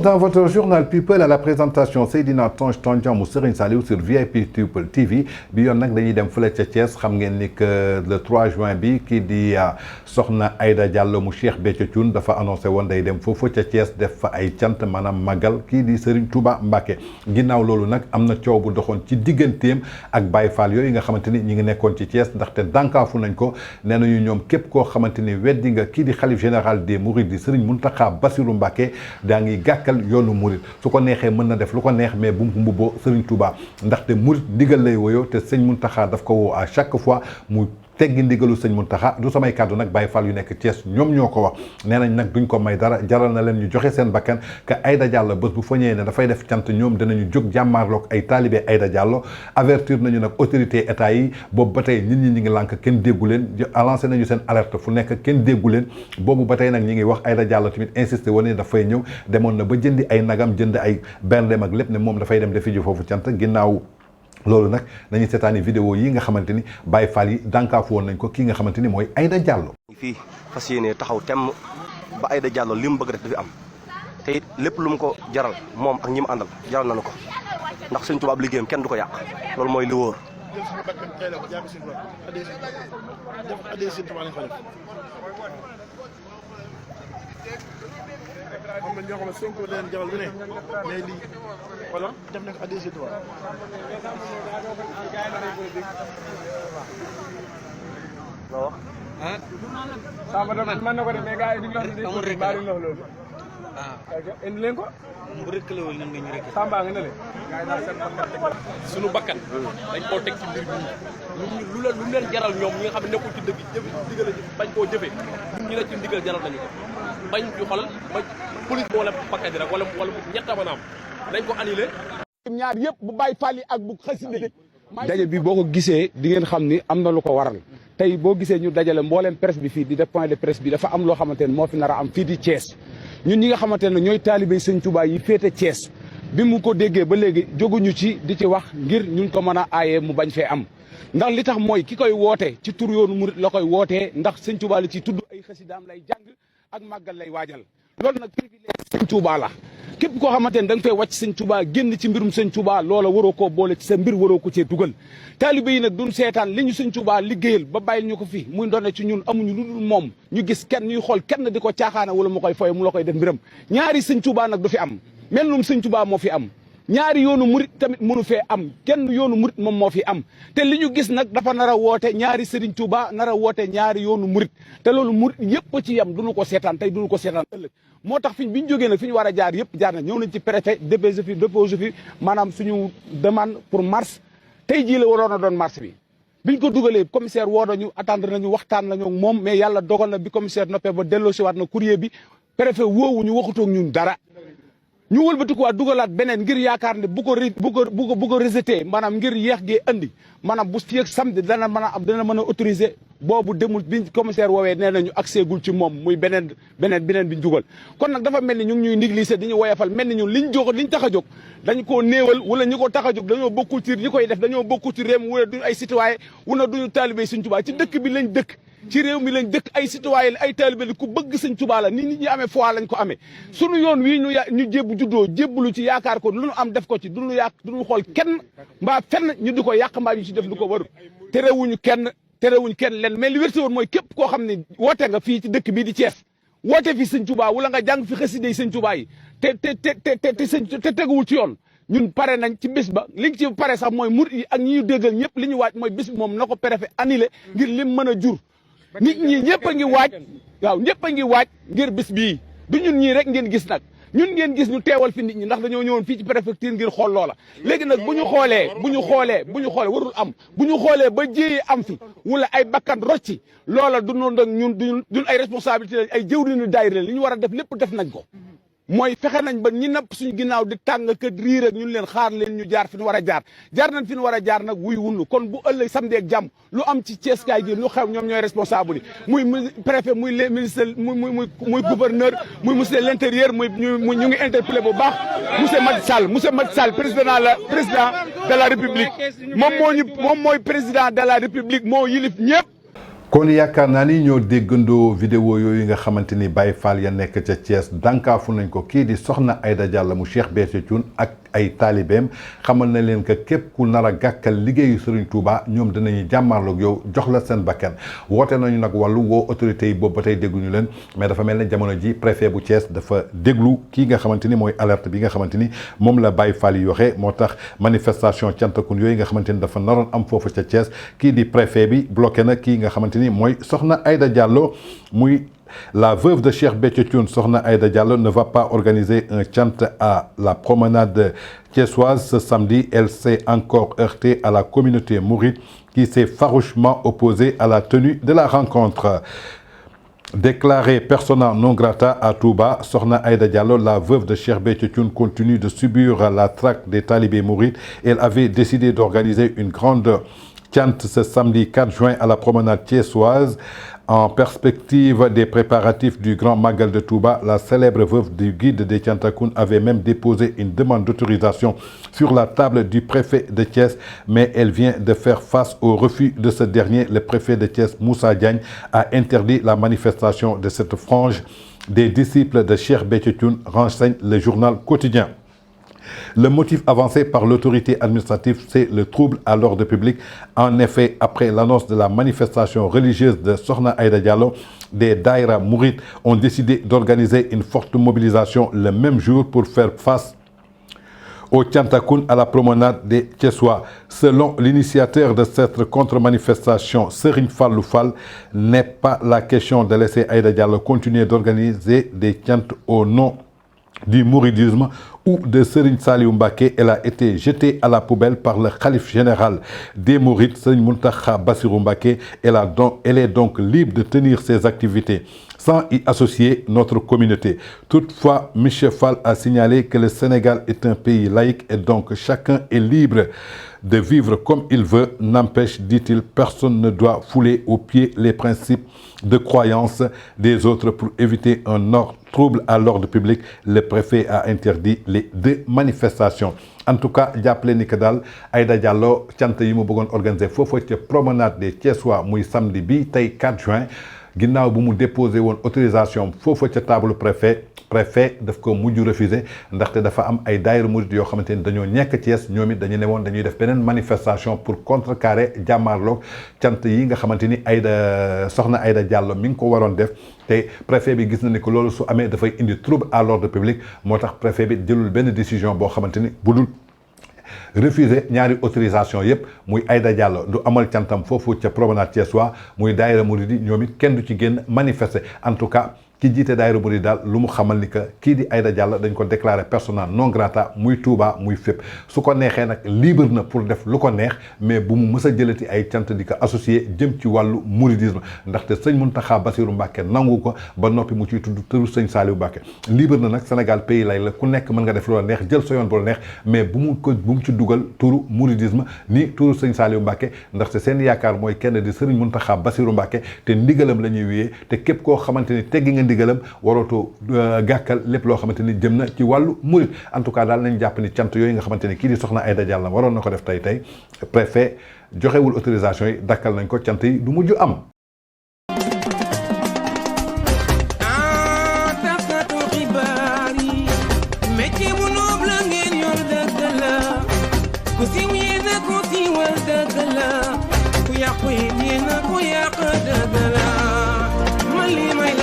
dans votre journal People à la présentation Seydina Tange Tandian mu Serigne Saliou sur VIP People TV bi yoon nag dañuy dem fële ca Thiès xam ngeen ni que le 3 juin bi kii di soxna Aïda Diallo mu Cheikh Béthio Thioune dafa annoncé woon day dem foofu ca Thiès def fa ay cant maanaam màggal kii di Serigne Touba Mbacké ginnaaw loolu nag am na coow bu doxoon ci digganteem ak Baye Fall yooyu nga xamante ni ñi ngi nekkoon ci Thiès ndaxte dànkaafu nañ ko nee nañu ñoom képp koo xamante ni weddi nga kii di xalif général des Mourides di Serigne Mountakha Bassirou Mbacké daa ngi gàkkal yoonu murit su ko neexee mën na def lu ko neex mais bu mu mbubboo Serigne Touba ndaxte murit ndigal lay woyoo te sëñ Mountakha daf ko woo à chaque fois mu teggi ndigalu sëñ Mountakha du samay kàddu nag Baye Fall yu nekk Thiès ñoom ñoo ko wax nee nañ nag duñ ko may dara jaral na leen ñu joxe seen bakkan que Aïda Diallo bés bu fa ñëwee ne dafay def cant ñoom dinañu jóg jàmmaarloog ay taalibe Aïda Diallo avertir nañu nag autorité état yi boobu ba tey nit ñi ñi ngi lànk kenn déggu leen lancé nañu seen alerte fu nekk kenn déggu leen boobu ba tey nag ñi ngi wax Aïda Diallo tamit insisté woon ne dafay ñëw demoon na ba jëndi ay nagam jënd ay berndem ak lépp ne moom dafay dem defi ji foofu cant ginnaaw loolu nag nañu seetaani vidéo yi nga xamante ni Baye Fall yi dànkaafu woon nañ ko kii nga xamante ni mooy Aïda Diallo. fii fas yéene taxaw temm ba Aïda Diallo li mu bëgg def du fi am te it lépp lu mu ko jaral moom ak ñi mu àndal jaral nañu ko ndax Sëñ Tuubaa ab liggéeyam kenn du ko yàq loolu mooy li wóor. xam nga ñoo xam ne Sonko da leen jaral lu ne mais lii voilà def na ko adhéré si droit. waaw. ah. Samba dama mën na ko def mais gars yi duñu wax ne amul rek loolu. ah indi leen ko. mu rëkkale wul nan nga ñu rëkkale. Samba nga ne leen. gars yi daal seen bakkan suñu bakkan. dañ koo teg ci mbir mi lu leen jaral ñoom ñi nga xam ne nekkul ci dëgg jëf digal bañ koo jëfee ñun ñi la ci ndigal jaral nañu ko bañ ci xolal ba police wala bakkan di rek wala ñett a mën a am dañ ko annulé. ñaar yëpp bu Baye Fall yi ak bu xasida daje bi boo ko gisee di ngeen xam ni am na lu ko waral tey boo gisee ñu dajale mbooleem presse bi fii di def point de presse bi dafa am loo xamante ne moo fi nar a am fii di Thiès ñun ñi nga xamante ne ñooy taalibé Sëñ Touba yi féete Thiès bi mu ko déggee ba léegi jóguñu ci di ci wax ngir ñun ko mën a aayee mu bañ fee am ndax li tax mooy ki koy woote ci tur yoonu murit la koy wootee ndax Sëñ Touba la ci tudd ay xasidaam lay jàng ak màggal lay waajal loolu nag privilège Sëñ Touba la képp koo xamante ne da nga fay wàcc Sëñ Touba génn ci mbirum Sëñ Touba loola waroo koo boole ci sa mbir waroo ko cee dugal taalibe yi nag duñ seetaan li ñu Sëñ Touba liggéeyal ba bàyyil ñu ko fi muy doone ci ñun amuñu lu dul moom ñu gis kenn ñuy xool kenn di ko caaxaana wala mu koy foye mu la koy def mbiram ñaari Sëñ Touba nag du fi am mel num Sëñ Touba moo fi am ñaari yoonu murit tamit mënu fee am kenn yoonu murit moom moo fi am te li ñu gis nag dafa nar a woote ñaari Serigne Touba nar a woote ñaari yoonu murit te loolu murit yëpp ci yam duñu ko seetaan tey duñu ko seetaan ëllëg moo tax bi ñu jógee nag fi ñu war a jaar yëpp jaar na ñëw nañ ci préfet déposé fi maanaam suñu demande pour mars tey jii la waroon a doon mars bi biñ ko dugalee commissaire woo nañu attendre nañu waxtaan nañu moom mais yàlla dogal na bi commissaire noppee ba delloosiwaat na courrier bi préfet woowu ñu waxutoog ñun dara ñu wëlbati ko dugalaat beneen ngir yaakaar ne bu ko rejeté maanaam ngir yeex gee andi maanaam bu fii ak samedi dana mën a autoriser boobu demul bi commissaire woowee nee nañu accès gul ci moom muy beneen bi ñu dugal kon nag dafa mel ni ñu ngi ñuy négliger di ñu woyafal mel ni ñun liñ tax a jóg dañ koo néewal wala ñi ko tax a jóg dañoo bokkul ci ñi koy def dañoo bokkul ci réew mi wala duñu ay citoyen wala duñu taalibé Sëñ Tuubaa ci dëkk bi lañ dëkk ci réew mi lañ dëkk ay citoyen ay taalibe ku bëgg Sëñ Tuubaa la nit ñi amee foi lañ ko amee sunu yoon wii ñu jébbalu ci yaakaar ko lu ñu am def ko ci duñu xool kenn mbaa fenn ñu di ko yàq mbaa ñu ci def lu ko warul terewuñu kenn len mais li wérte woon mooy képp koo xam ne woote nga fii ci dëkk bii di Thiès woote fi Sëñ Tuubaa wala nga jàng fi xasida yi Sëñ Tuubaa yi te teguwul ci yoon ñun pare nañ ci bés ba li ci pare sax mooy murit yi ak ñi ñu déggal ñëpp li ñu waaj mooy bés bi moom na ko préfet annulé ngir lim mën a jur nit ñi ñëpp a ngi waaj waaw ñëpp a ngi waaj ngir bés bii du ñun ñii rek ngeen gis nag ñun ngeen gis ñu teewal fi nit ñi ndax dañoo ñëwoon fii ci préfecture ngir xool loola léegi nag bu ñu xoolee warul am bu ñu xoolee ba jéyee am fi wala ay bakkan rocci loola du noonu nag ñun ay responsabilité ay jëwriñu daayira li ñu war a def lépp def nañ ko mooy fexe nañ ba ñi napp suñu ginnaaw di tàng ka riir ak ñun leen xaar leen ñu jaar fi ñu war a jaar nañ fi ñu war a jaar nag wuy wunnu kon bu ëllëg samedi ak jàmm lu am ci Thiès kaay gi lu xew ñoom ñooy responsable yi muy préfet muy les ministres muy gouverneur muy ministre de l'intérieur ñu ngi interpellé bu baax monsieur Macky Sall président de la république moom mooy président de la république moo yilif ñëpp kon yaakaar naa ni ñoo déggandoo vidéo yooyu nga xamante ni Baye Fall ya nekk ca Thiès dànkaafu nañ ko kii di soxna Aïda Diallo mu Cheikh Béthio Thioune ak ay taalibeem xamal na leen que képp ku nar a gàkkal liggéeyu Serigne Touba ñoom dinañu jàmmarloog yow jox la seen bakkan woote nañu nag wàllu woo autorités yi boobu ba tey dégguñu leen mais dafa mel ne jamono ji préfet bu Thiès dafa déglu kii nga xamante ni mooy alerte bi nga xamante ni moom la Baye Fall yi waxee moo tax manifestation cantakun yooyu nga xamante ni dafa naroon am foofu ca Thiès kii di préfet bi bloqué na kii nga xamante ni mooy soxna Aïda Diallo muy la veuve de Cheikh Béthio Thioune, Sokhna Aïda Diallo, ne va pas organiser un chant à la promenade thiessoise ce samedi. Elle s'est encore heurtée à la communauté mouride qui s'est farouchement opposée à la tenue de la rencontre. Déclarée persona non grata à Touba, Sokhna Aïda Diallo, la veuve de Cheikh Béthio Thioune, continue de subir la traque des talibés mourides. Elle avait décidé d'organiser une grande chant ce samedi 4 juin à la promenade thiessoise. En perspective des préparatifs du Grand Magal de Touba, la célèbre veuve du guide des Tiantakoun avait même déposé une demande d'autorisation sur la table du préfet de Thiès, mais elle vient de faire face au refus de ce dernier. Le préfet de Thiès, Moussa Diagne, a interdit la manifestation de cette frange des disciples de Cheikh Béthio Thioune, renseigne le journal quotidien. Le motif avancé par l'autorité administrative, c'est le trouble à l'ordre public. En effet, après l'annonce de la manifestation religieuse de Sokhna Aïda Diallo, des Daïra Mourides ont décidé d'organiser une forte mobilisation le même jour pour faire face au Tiantakoun à la promenade des Thiessois. Selon l'initiateur de cette contre-manifestation, Serigne Fallou Fall, n'est pas la question de laisser Aïda Diallo continuer d'organiser des chants au nom du mouridisme ou de Serigne Saliou Mbacké. Elle a été jetée à la poubelle par le khalife général des Mourides, Serigne Mountakha Bassirou Mbacké. Elle est donc libre de tenir ses activités sans y associer notre communauté. Toutefois, M. Fall a signalé que le Sénégal est un pays laïque et donc chacun est libre de vivre comme il veut. N'empêche, dit-il, personne ne doit fouler aux pieds les principes de croyance des autres pour éviter un trouble à l'ordre public. Le préfet a interdit les 2 manifestations. En tout cas, jàppale ni que daal Aïda Diallo cant yi mu bëggoon organiser foofu ca promenade des Thiessois muy samedi bi tey 4 juin ginnaaw bu mu déposé woon autorisation foofu ca table préfet daf ko mujj refusé ndaxte dafa am ay daayira murid yoo xamante ni dañoo ñekk Thiès ñoom it dañu ne woon dañuy def beneen manifestation pour contrecarrer jàmmaarloog cant yi nga xamante ni Sokhna Aïda Diallo mi ngi ko waroon def te préfet bi gis na ni que loolu su amee dafay indi trouble à l'ordre public moo tax préfet bi jëlul benn décision boo xamante ni bu dul refusé ñaari autorisation yëpp muy Aïda Diallo du amal cantam foofu ca promenade Thiessois muy daayira murid yi ñoom it kenn du ci génn manifester. En tout cas ki jiite daayira murid daal lu mu xamal ni que kii di Aïda Diallo dañ ko déclaré persona non grata muy Touba muy fépp su ko neexee nag libre na pour def lu ko neex mais bu mu mës a jëlati ay cant di ko associé jëm ci wàllu mouridisme ndaxte sëñ Mountakha Bassirou Mbacké nangu ko ba noppi mu ciy tudd tëru sëñ Saliou Mbacké. Libre na nag Sénégal pays lay la ku nekk mën nga def lu la neex jël sa yoon bu la neex mais bu mu ci dugal turu mouridisme ni turu sëñ Saliou Mbacké ndaxte seen yaakaar mooy kenn di sëriñ Mountakha Bassirou Mbacké te ndigalam la ñuy wéyee te képp koo xamante ni teggi nga ndigalam warootoo gàkkal lépp loo xamante ni jëm na ci wàllu murid. En tout cas daal nañ jàpp ni cant yooyu nga xamante ni kii di Sokhna Aïda Diallo waroon na ko def tey préfet joxewul autorisation yi dakkal nañ ko cant yi du mujj am. Ku